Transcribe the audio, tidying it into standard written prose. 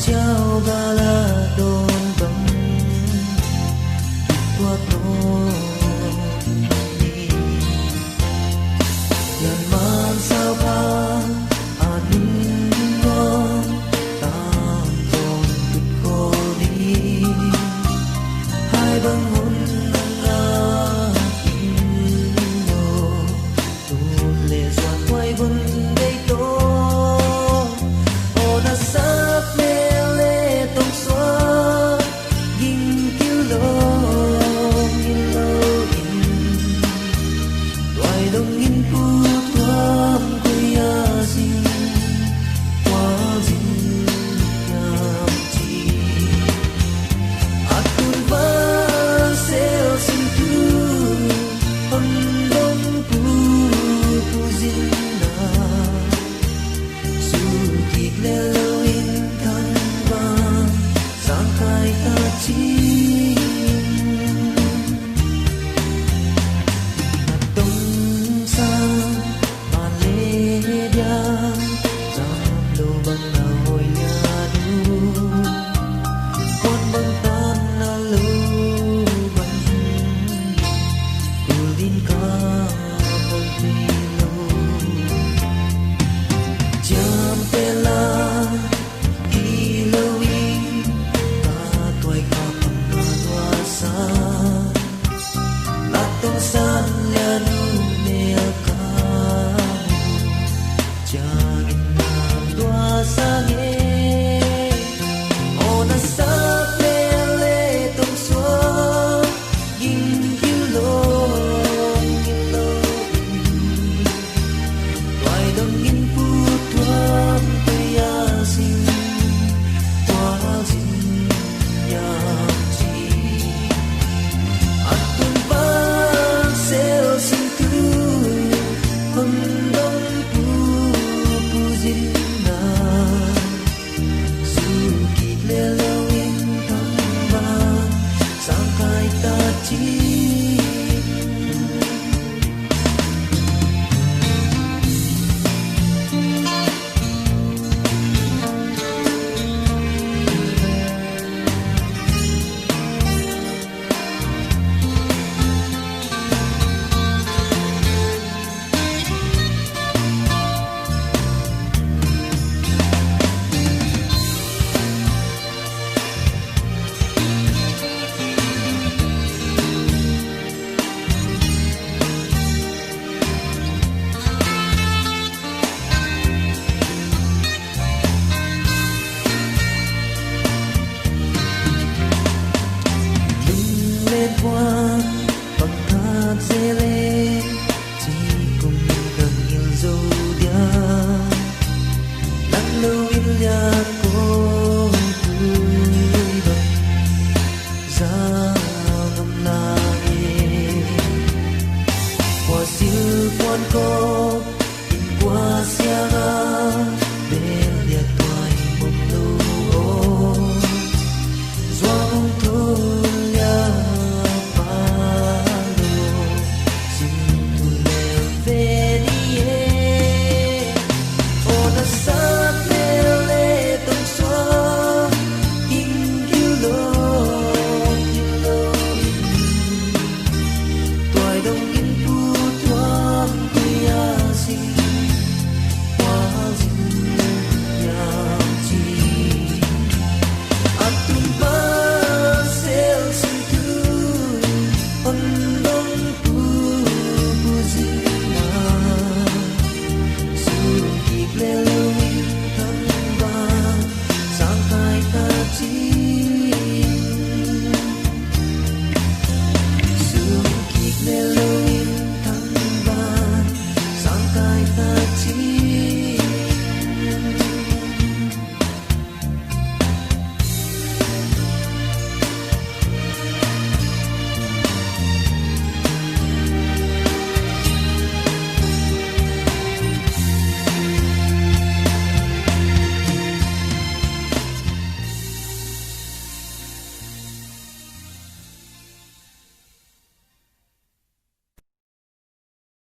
Chao gala don bang tua to ni yan man sao pa anin non tam ton tut ko ni hai bang hun nga no tu le zwan quay bun dei to ona sap me le tong xóa ging kêu lo in loài đông in pu tuam kuya sin qua sin yam chi akun va sel sin tu on đông pu pu sin na su kik le lo in tan va sang kai ta chi đông sa ma le dia jam lo bang na hoi ya du kon bang tan na lo bang kulin ka bang ti lo jam pe la di lo in ka toy ka pang na wa sa la tong san ya nu ne ka jangin nam dua sa nge ona sa pe le tong xóa ging kêu lo loài đông in pu tuam kuya sin qua sin yam chi atun ba sel sin tu hon đông pu pu sin na su ki le lo in thang ba sang kai ta chi lên qua bằng thác dê lê chỉ cùng gần yêu dấu dia nắng lâu in ya cô vui bật ra ngâm na ye qua siêu quan cô in qua sia ga bên dia toai một lâu doang thôi ya chỉ